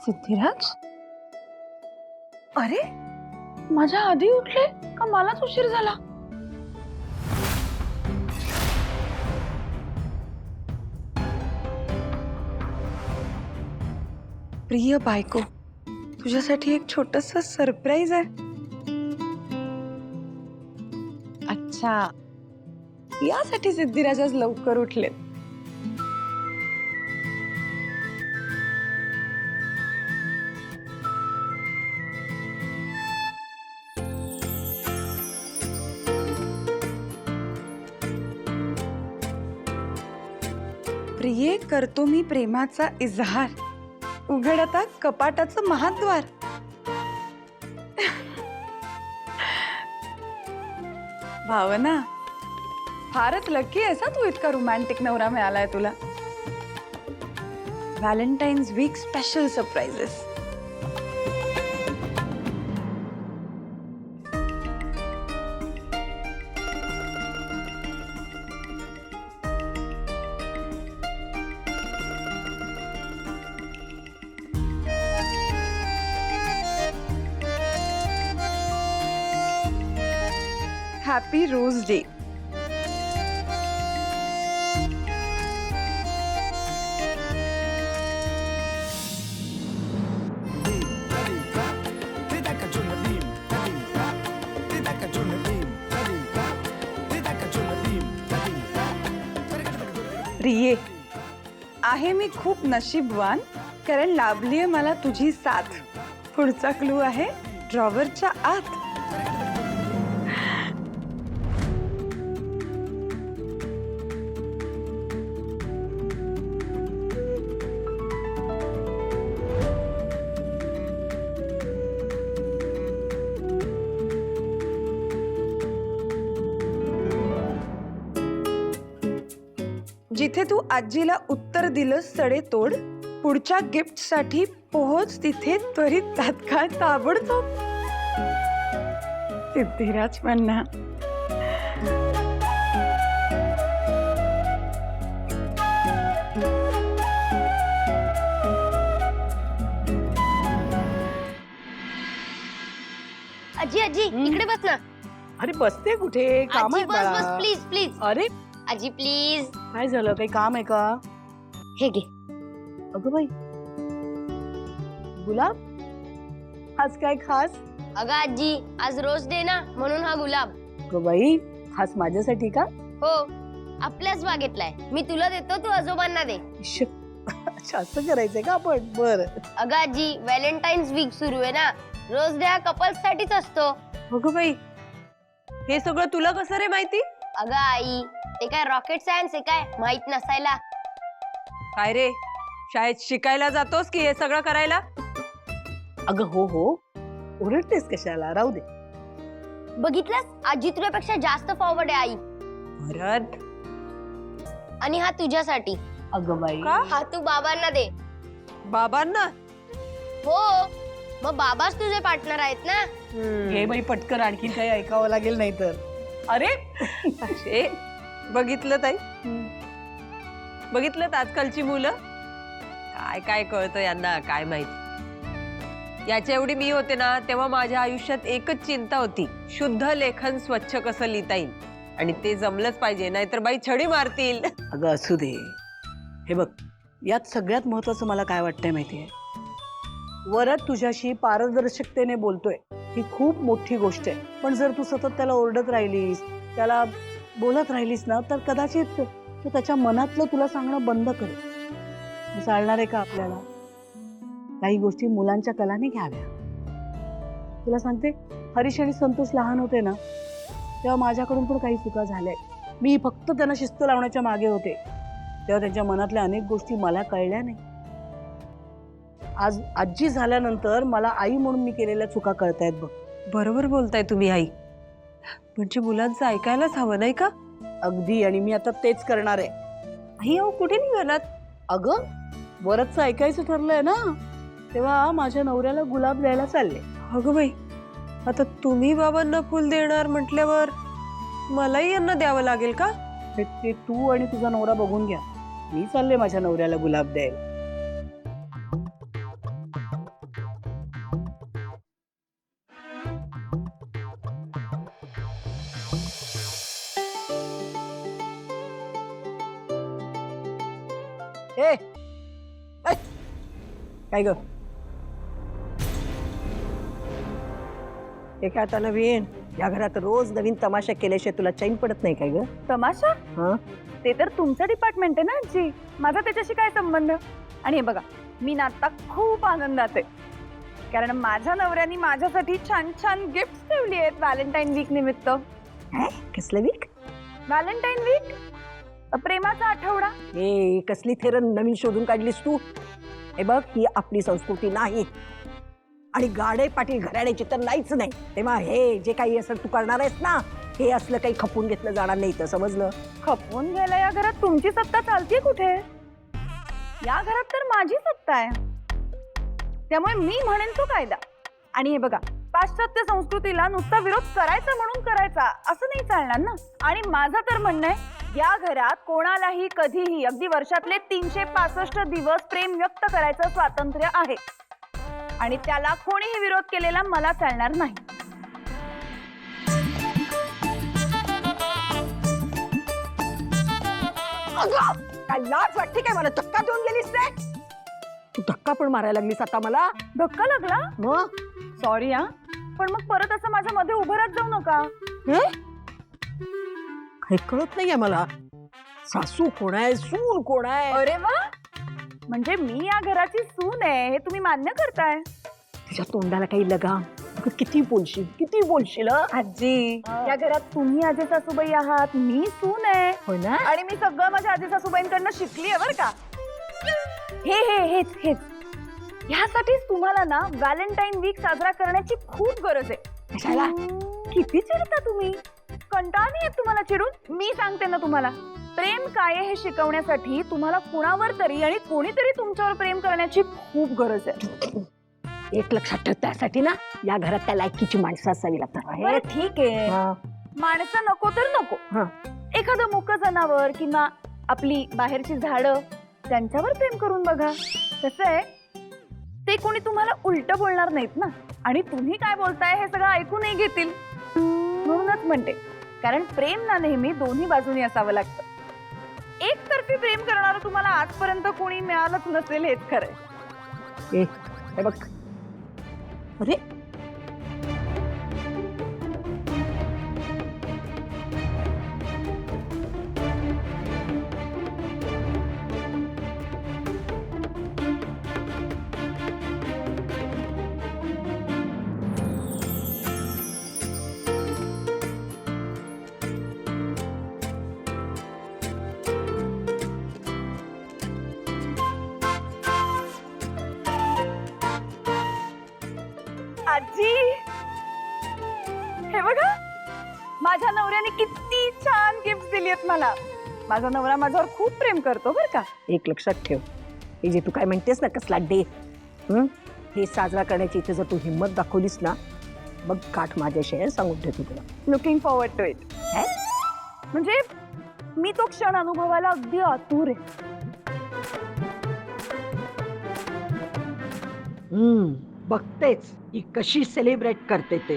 सिद्धिराज, अरे माझ्या आधी उठले का मलाच उशीर झाला? प्रिय बायको, तुझ्यासाठी एक छोटंसं सरप्राईज आहे. अच्छा, यासाठी सिद्धिराज आज लवकर उठले. प्रिये, करतो मी प्रेमाचा इजहार, उघड आता कपाटाचं महाद्वार. भावना, फारच लकी आहेस तू, इतका रोमॅन्टिक नवरा मिळालाय तुला. Valentine's week special surprises. Happy rose day. प्रिये, आहे मी खूप नशीबवान, कारण लाभलीये मला तुझी साथ. पुढचा क्लू आहे ड्रॉवरच्या आत. जिथे तू आजीला उत्तर दिलंस सडेतोड, पुढच्या गिफ्ट साठी पोहोच तिथे त्वरित, तात्काळ, ताबडतोब. सिद्धिराज मन्ना. आजी आजी इकडे बस ना. अरे बसते कुठे, काम आजी आहे बस बस, बाळा. Please please. अरे आजी प्लीज. काय झालं, काही काम आहे का? हे घे. अगं बाई, गुलाब, आज काय खास? अगं आजी, आज रोज डे ना, म्हणून हा गुलाब. अगं बाई, खास माझ्यासाठी का? हो, आपल्याच बागेतलाय. मी तुला देतो, तू आजोबांना दे. इश्श, अच्छा असं करायचंय का आपण? बर. अगं आजी, व्हॅलेंटाईन्स वीक सुरू आहे ना, रोज डे हा कपल्स साठीच असतो. अगं बाई, हे सगळं तुला कसं रे माहिती? अगं आई, ते काय रॉकेट सायन्स आहे काय, माहित नसायला? काय रे, शाळेत शिकायला जातोस की हे सगळं करायला? अगं हो हो, ओरडतेस कशाला, राहू दे. बघितलंस, आजी तुझ्यापेक्षा जास्त फॉरवर्ड आहे आई. भरत, आणि हा तुझ्यासाठी. अगं बाई, का? हा तू बाबांना दे. बाबांना? हो, मग बाबाच तुझे पार्टनर आहेत ना. हे बाई पटकन, आणखी काही ऐकावं लागेल नाही तर. अरे अरे, बघितलं ताई, बघितलं आजकालची मुलं, काय काय कळतं यांना, काय माहिती. याच्या एवढी मी होते ना, तेव्हा माझ्या आयुष्यात एकच चिंता होती, शुद्ध लेखन स्वच्छ कसं लिहिता येईल. आणि ते जमलंच पाहिजे, नाहीतर बाई छडी मारतील. अगं असू दे. हे बघ, यात सगळ्यात महत्वाचं मला काय वाटतंय माहितीये, वरद तुझ्याशी पारदर्शकतेने बोलतोय, ही खूप मोठी गोष्ट आहे. पण जर तू सतत त्याला ओरडत राहिलीस, त्याला बोलत राहिलीस ना, तर कदाचित तो त्याच्या मनातलं तुला सांगणं बंद करेल. चालणार आहे का आपल्याला? काही गोष्टी मुलांच्या कलाने घ्याव्या. तुला सांगते, हरीश आणि संतोष लहान होते ना, तेव्हा माझ्याकडून पण काही चुका झाल्या. मी फक्त त्यांना शिस्त लावण्याच्या मागे होते, तेव्हा त्यांच्या मनातल्या अनेक गोष्टी मला कळल्या नाही. आज आजी झाल्यानंतर मला आई म्हणून मी केलेल्या चुका कळतायत बघ. बरोबर बोलताय तुम्ही आई, म्हणजे मुलांचं ऐकायलाच हवं नाही का? अगदी, आणि मी आता तेच करणार आहे. आई अहो, कुठे निघालात? अगं, वरदचं ऐकायचं ठरलंय ना, तेव्हा माझ्या नवऱ्याला गुलाब द्यायला चालले. अगं बाई, आता तुम्ही बाबांना फुल देणार म्हटल्यावर मलाही यांना द्यावं लागेल का? ते तू आणि तुझा नवरा बघून घ्या. मी चालले माझ्या नवऱ्याला गुलाब द्यायला. ए ऐ, काय ग हे काय आता नवीन या घरात रोज नवीन तमाशा केल्याशिवाय तुला चैन पडत नाही काय ग? तमाशा हा ते तर तुमचं डिपार्टमेंट आहे ना आजी, माझा त्याच्याशी काय संबंध? आणि हे बघा, मी ना आता खूप आनंदात आहे, कारण माझ्या नवऱ्याने माझ्यासाठी छान छान गिफ्ट ठेवली आहेत व्हॅलेंटाईन वीक निमित्त. कसलं वीक? व्हॅलेंटाईन वीक, प्रेमाचा आठवडा. ए कसली थेरन नवीन शोधून काढलीस तू? हे बघ ही आपली संस्कृती नाही आणि गाडे पाटील घराण्याची तर नाहीच नाही. तेव्हा हे जे काही असेल तू करणार आहेस ना, हे असलं काही खपून घेतलं जाणार नाही. तर समजलं? खपवून घ्यायला या घरात तुमची सत्ता चालतीये कुठे? या घरात तर माझी सत्ता आहे, त्यामुळे मी म्हणेन तो कायदा. आणि हे बघा, पाश्चात्य संस्कृतीला नुसता विरोध करायचा म्हणून करायचा असं नाही चालणार ना. आणि माझं तर म्हणणं आहे, या घरात कोणालाही कधीही अगदी वर्षातले 365 दिवस प्रेम व्यक्त करायचं स्वातंत्र्य आहे, आणि त्याला कोणीही विरोध केलेला मला चालणार नाही. अगं काय लाज वाटते काय? मला धक्का देऊन गेलीस रे तू. धक्का पण मारायला लागलीस आता मला. धक्का लागला? मग सॉरी हा, पण मग परत असं माझ्या मध्ये उभं राहत जाऊ नका. काही कळत नाहीये मला. सासू कोण आहे, सून कोण आहे? अरे वा, म्हणजे मी या घराची सून आहे हे तुम्ही मान्य करताय? तुझ्या तोंडाला काही लगाम? अगं, किती बोलशील किती बोलशील हं? आजी, या घरात तुम्ही आजी सासूबाई आहात, मी सून आहे. होय ना? आणि मी सगळं माझ्या आजी सासूबाईंकडनं शिकली आहे बरं का. हेच ह्यासाठीच तुम्हाला ना व्हॅलेंटाईन वीक साजरा करण्याची खूप गरज आहे. कशाला? किती चिडता तुम्ही? कंटाळा नाही येत तुम्हाला चिडून? मी सांगते ना तुम्हाला, प्रेम काय आहे हे शिकवण्यासाठी तुम्हाला कुणावर तरी आणि कोणीतरी तुमच्यावर प्रेम करण्याची खूप गरज आहे. एक लक्षात ठेव, त्यासाठी ना या घरात त्या लायकीची माणसं असावी लागतात. बरं ठीक आहे, माणसं नको तर नको, एखादं मुक जनावर किंवा आपली बाहेरची झाडं त्यांच्यावर प्रेम करून बघा. कसं आहे, ते कोणी तुम्हाला उलट बोलणार नाहीत ना, आणि तुम्ही काय बोलताय हे सगळं ऐकूनही घेतील. म्हणूनच म्हणते, कारण प्रेम ना नेहमी दोन्ही बाजूनी असावं लागतं. एकतर्फी प्रेम करणारं तुम्हाला आजपर्यंत कोणी मिळालंच नसेल, हेच खरंय. हे बघ, अरे आजी, हे बघा, माझ्या नवऱ्याने किती छान गिफ्ट दिली आहेत मला. माझा नवरा माझ्यावर खूप प्रेम करतो बरं का. एक लक्षात ठेव, हे जे तू काय म्हणतेस ना कसला डे, हे साजरा करण्याची इथे जर तू हिंमत दाखवलीस ना, मग काठ माझ्याशी आहे, सांगून ठेवतो तुला. Looking forward to it. म्हणजे मी तो क्षण अनुभवायला अगदी आतुर आहे. बघतेच ही कशी सेलिब्रेट करते ते.